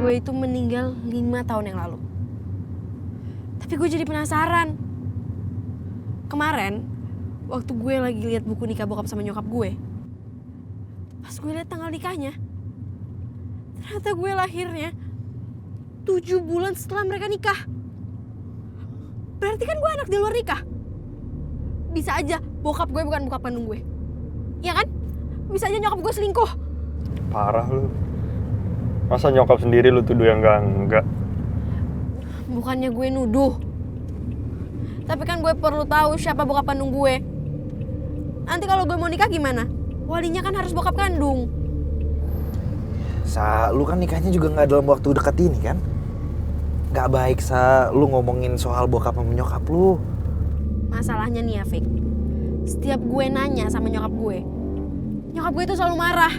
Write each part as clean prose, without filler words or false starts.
gue itu meninggal 5 tahun yang lalu. Tapi gue jadi penasaran. Kemarin, waktu gue lagi lihat buku nikah bokap sama nyokap gue, pas gue lihat tanggal nikahnya, ternyata gue lahirnya 7 bulan setelah mereka nikah. Berarti kan gue anak di luar nikah. Bisa aja bokap gue bukan bokap kandung gue. Iya kan? Bisa aja nyokap gue selingkuh. Parah lu. Masa nyokap sendiri lu tuduh yang enggak? Bukannya gue nuduh. Tapi kan gue perlu tahu siapa bokap kandung gue. Nanti kalau gue mau nikah gimana? Walinya kan harus bokap kandung. Lu kan nikahnya juga nggak dalam waktu dekat ini kan? Nggak baik, lu ngomongin soal bokap sama nyokap lu. Masalahnya nih ya, Fik. Setiap gue nanya sama nyokap gue itu selalu marah.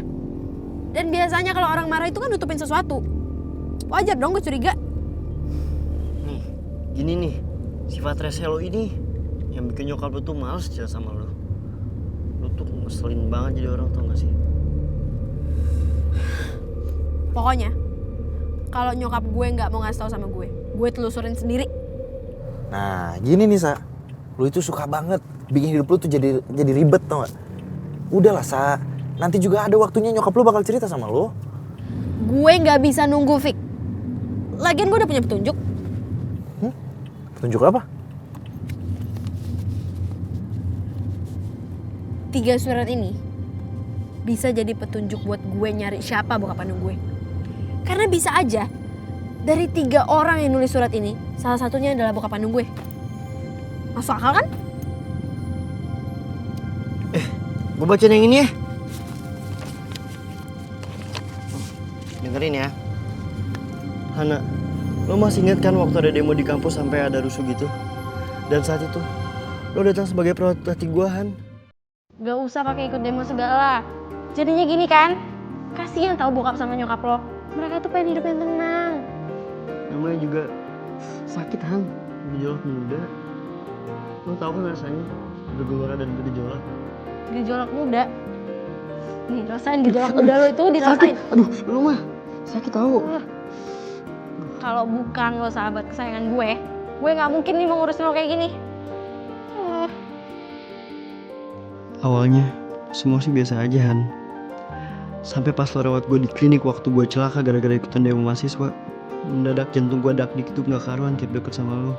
Dan biasanya kalau orang marah itu kan nutupin sesuatu. Wajar dong gue curiga. Nih, gini nih. Sifat rese lo ini yang bikin nyokap lo tuh males cerita sama lo. Lo tuh ngeselin banget jadi orang, tau gak sih? Pokoknya, kalau nyokap gue nggak mau ngasih tahu sama gue telusurin sendiri. Nah, gini nih, lu itu suka banget bikin hidup lu tuh jadi ribet, tau gak? Udahlah, nanti juga ada waktunya nyokap lu bakal cerita sama lu. Gue nggak bisa nunggu, Fik. Lagian gue udah punya petunjuk. Petunjuk apa? 3 surat ini bisa jadi petunjuk buat gue nyari siapa bokap kandung gue. Karena bisa aja dari 3 orang yang nulis surat ini, salah satunya adalah bokap kandung gue. Masuk akal kan? Gue bacain yang ini ya. Dengerin ya. Hana, lo masih ingat kan waktu ada demo di kampus sampai ada rusuh gitu? Dan saat itu, lo datang sebagai perawat hati gue, Han. Gak usah pakai ikut demo segala. Jadinya gini kan? Kasian tahu bokap sama nyokap lo. Mereka tuh pengen hidup yang tenang. Namanya juga sakit, Han. Gejolak muda. Lo tau kan rasanya bergelora dan bergejolak. Gejolak muda. Nih, rasain gejolak muda lo itu dirasain. Aduh, lo mah sakit tau. Kalau bukan lo sahabat kesayangan gue nggak mungkin nih mau ngurusin lo kayak gini. Awalnya semua sih biasa aja, Han. Sampai pas lo rawat gue di klinik waktu gue celaka gara-gara ikutan demo mahasiswa. Mendadak jantung gue dak-dik itu gak karuan tiap deket sama lo.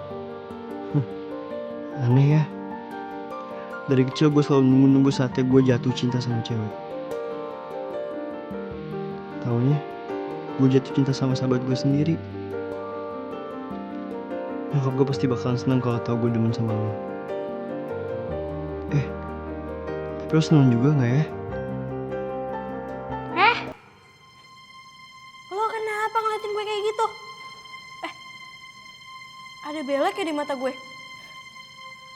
Aneh ya. Dari kecil gue selalu nunggu-nunggu saatnya gue jatuh cinta sama cewek. Taunya gue jatuh cinta sama sahabat gue sendiri. Nyokap gue pasti bakalan seneng kalau tau gue demen sama lo. Tapi lo seneng juga gak ya? Lo kenapa ngeliatin gue kayak gitu? Ada belek ya di mata gue?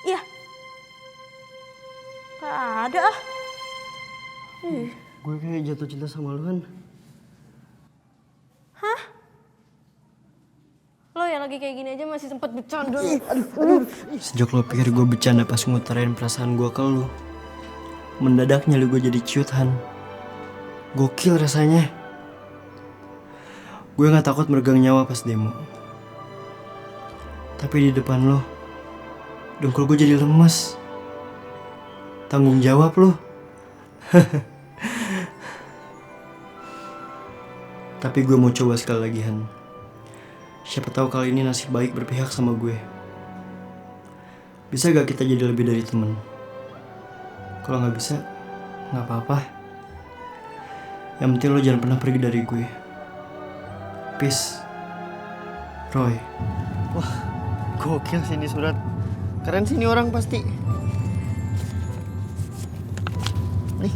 Iya. Gak ada ah. Gue kayak jatuh cinta sama lo, Han. Hah? Lo yang lagi kayak gini aja masih sempet bercanda. Sejak lo pikir gue bercanda pas ngutarain perasaan gue ke lo, mendadak nyali gue jadi ciut, Han. Gokil rasanya. Gue gak takut meregang nyawa pas demo. Tapi di depan lo, dengkul gue jadi lemes. Tanggung jawab lo. Tapi gue mau coba sekali lagi, Han. Siapa tahu kali ini nasib baik berpihak sama gue. Bisa gak kita jadi lebih dari teman? Kalau gak bisa, gak apa-apa. Yang penting lo jangan pernah pergi dari gue. Peace. Roy. Wah, gokil sih ini surat. Keren sih ini orang pasti. Nih.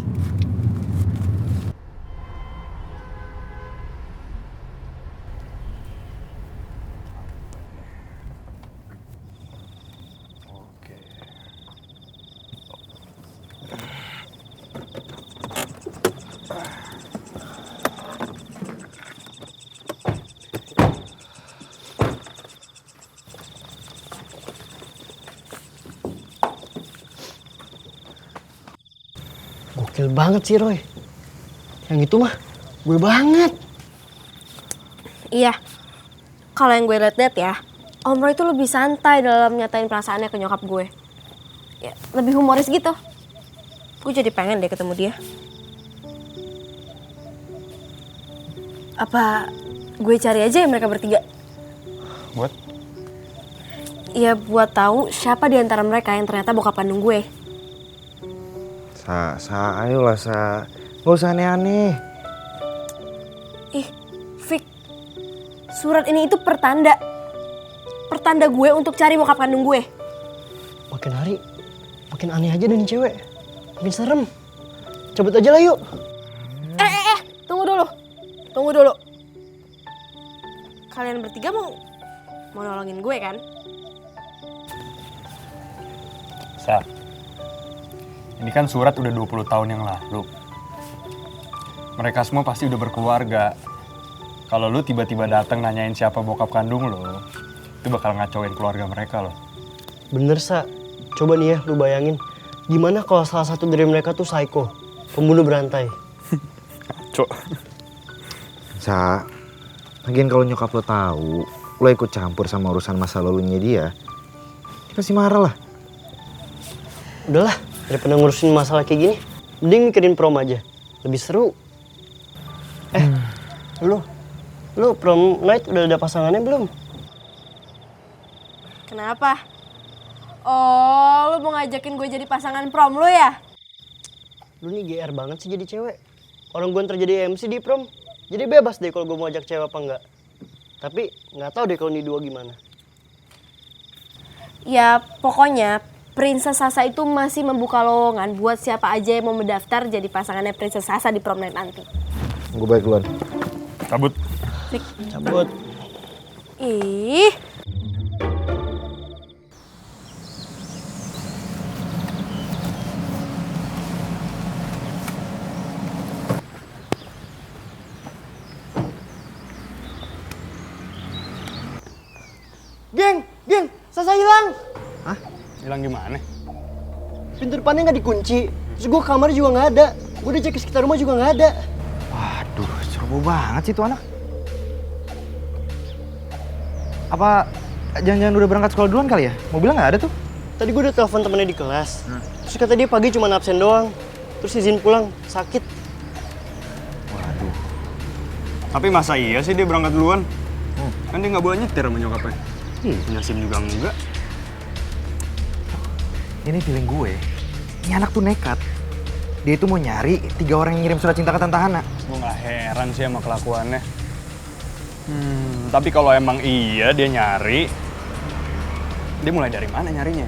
Gokil banget sih Roy. Yang itu mah gue banget. Iya, kalau yang gue liat-liat ya, Om Roy itu lebih santai dalam nyatain perasaannya ke nyokap gue. Ya, lebih humoris gitu. Gue jadi pengen deh ketemu dia. Apa gue cari aja ya mereka bertiga? Buat? Ya buat tahu siapa di antara mereka yang ternyata bokap kandung gue. Ayolah, Nggak usah aneh-aneh. Ih, Fik. Surat ini itu pertanda. Pertanda gue untuk cari bokap kandung gue. Makin hari, makin aneh aja nih cewek. Makin serem. Cabut aja lah yuk. Tunggu dulu. Tunggu dulu. Kalian bertiga mau nolongin gue kan? Sa, ini kan surat udah 20 tahun yang lalu. Mereka semua pasti udah berkeluarga. Kalau lu tiba-tiba datang nanyain siapa bokap kandung lo, itu bakal ngacauin keluarga mereka loh. Bener, Sa. Coba nih ya lu bayangin. Gimana kalau salah satu dari mereka tuh psycho, pembunuh berantai. Cok. Sa, lagian kalau nyokap lo tahu lo ikut campur sama urusan masa lalunya dia pasti marah lah. Udahlah, daripada ngurusin masalah kayak gini, mending mikirin prom aja. Lebih seru. Lu prom night udah ada pasangannya belum? Kenapa? Oh, lu mau ngajakin gue jadi pasangan prom lu ya? Lu nih GR banget sih jadi cewek. Orang gue ntar jadi MC di prom. Jadi bebas deh kalau gue mau ajak cewek apa enggak. Tapi nggak tahu deh kalau nih dua gimana. Ya, pokoknya Princess Sasa itu masih membuka lowongan buat siapa aja yang mau mendaftar jadi pasangannya Princess Sasa di prom night nanti. Gue balik duluan. Cabut. Cabut. Ih. Geng, Sasa hilang. Hah? Hilang gimana? Pintu depannya nggak dikunci. Terus gue ke kamarnya juga nggak ada. Gue udah cek ke sekitar rumah juga nggak ada. Waduh, ceroboh banget sih tuh anak. Apa jangan-jangan udah berangkat sekolah duluan kali ya? Mobilnya nggak ada tuh. Tadi gue udah telepon temennya di kelas. Terus kata dia pagi cuma absen doang. Terus izin pulang, sakit. Waduh. Tapi masa iya sih dia berangkat duluan? Kan dia nggak boleh nyetir sama nyokapnya. Punya SIM juga enggak. Ini feeling gue. Ini anak tuh nekat. Dia itu mau nyari 3 orang yang ngirim surat cinta ke Tante Hana. Gue nggak heran sih sama kelakuannya. Tapi kalau emang iya dia nyari, dia mulai dari mana nyarinya?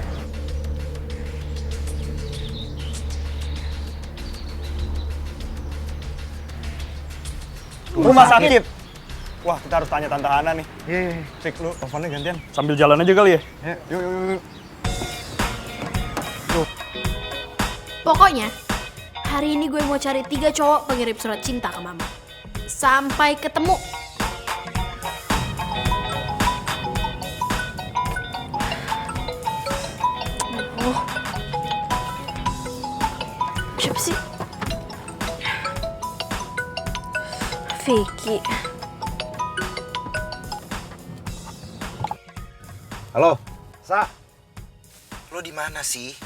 Rumah sakit. Wah, kita harus tanya Tante Hana nih. Iya. Sik, lu teleponnya gantian. Sambil jalan aja kali ya? Yuk. Yuk. Pokoknya, hari ini gue mau cari 3 cowok pengirim surat cinta ke mama. Sampai ketemu. Oh. Siapa sih? Vicky. Halo, Sa. Lo di mana sih?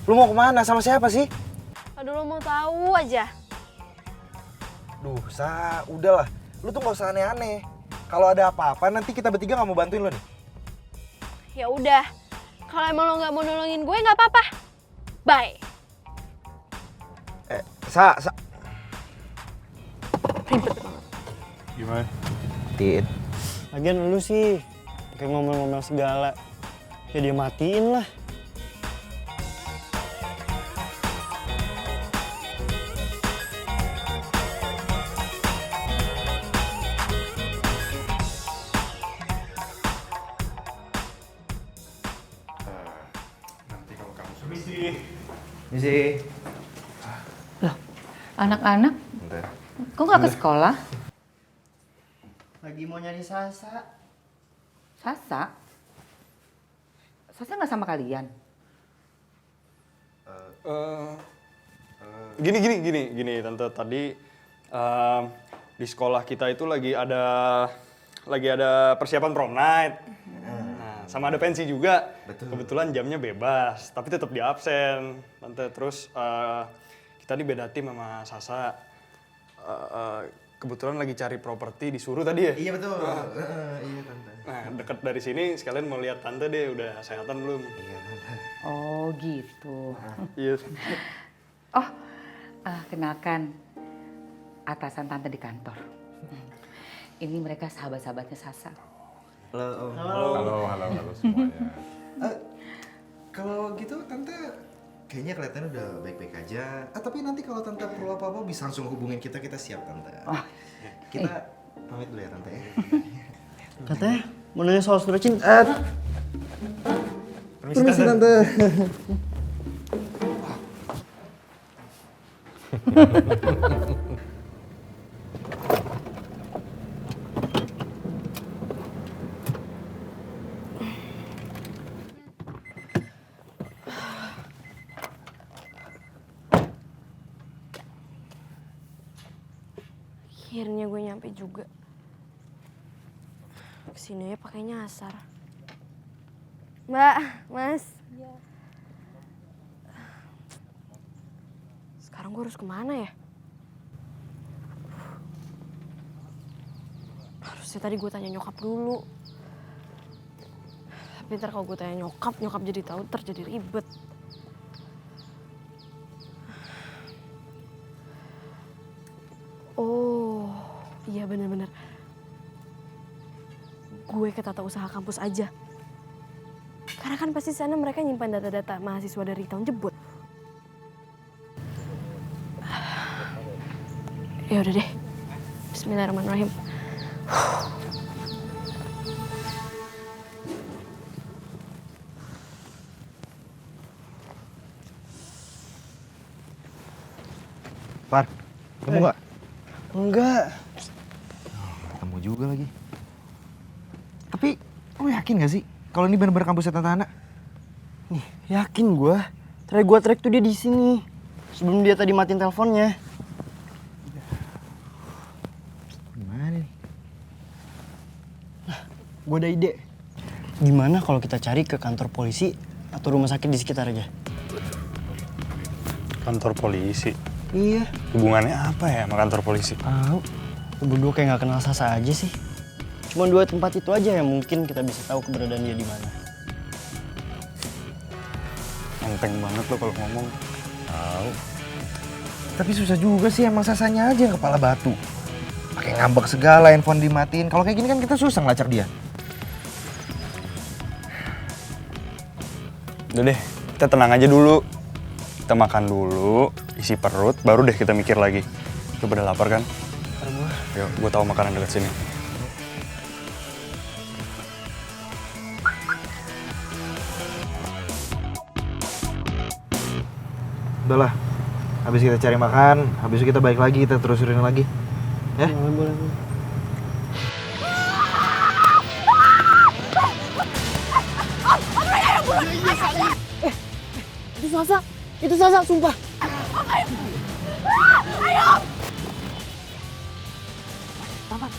Lo mau kemana? Sama siapa sih? Aduh, lo mau tahu aja. Duh, Sa, udahlah. Lo tuh gak usah aneh-aneh. Kalau ada apa-apa, nanti kita bertiga gak mau bantuin lo nih. Ya udah, kalau emang lo nggak mau nolongin gue nggak apa-apa. Bye. Sa. Ribet banget. Gimana? Tit. Lagian lu sih kayak ngomel-ngomel segala. Ya dia matiin lah. Misi. Loh, anak-anak, Bentar. kok nggak ke sekolah? Lagi mau nyari Sasa. Sasa? Sasa nggak sama kalian? Gini Tante, tadi di sekolah kita itu lagi ada persiapan prom night. Nah, sama ada pensi juga. Betul. Kebetulan jamnya bebas, tapi tetap di absen, Tante. Terus kita nih beda tim sama Sasa. Kebetulan lagi cari properti disuruh tadi ya. Iya betul. Iya tante. Nah, deket dari sini sekalian mau lihat Tante deh udah sehatan belum? Iya tante. Oh gitu. Iya. Oh, kenalkan atasan tante di kantor. Ini mereka sahabat-sahabatnya Sasa. Halo semuanya. Kalau gitu tante kayaknya kelihatannya udah baik-baik aja. Tapi nanti kalau tante perlu apa-apa bisa langsung hubungin kita siap tante. Oh. Kita pamit dulu ya tante. Katanya mau nanya soal surat cinta. Permisi tante. Akhirnya gue nyampe juga. Kesini ya pakai nyasar. Mbak, Mas. Sekarang gue harus kemana ya? Harusnya tadi gue tanya nyokap dulu. Tapi ntar kalau gue tanya nyokap jadi tahu terjadi ribet. Oh, iya bener-bener. Gue ke tata usaha kampus aja. Karena kan pasti sana mereka nyimpan data-data mahasiswa dari tahun jebot. Ya udah deh. Bismillahirrahmanirrahim. Par, ketemu nggak? Enggak. Ketemu juga lagi. Tapi lo yakin gak sih kalau ini benar-benar kampusnya Tante Hana? Nih, yakin gue. Terakhir gue track tuh dia di sini. Sebelum dia tadi matiin teleponnya. Gimana nih? Gue ada ide. Gimana kalau kita cari ke kantor polisi atau rumah sakit di sekitar aja? Kantor polisi. Iya. Hubungannya apa ya sama kantor polisi? Tahu. Lu berdua kayak nggak kenal Sasa aja sih. Cuma 2 tempat itu aja yang mungkin kita bisa tahu keberadaan dia di mana. Enteng banget lo kalau ngomong. Tahu. Tapi susah juga sih emang Sasanya aja yang kepala batu. Pakai ngambek segala, handphone dimatiin. Kalau kayak gini kan kita susah ngelacak dia. Udah deh, kita tenang aja dulu. Kita makan dulu, isi perut, baru deh kita mikir lagi. Lu pada lapar kan? Yuk, gue tahu makanan dekat sini. Udahlah. Habis kita cari makan, habis itu kita balik lagi, kita terusin lagi. Ya? Boleh. Itu Sasa, sumpah. Tahan,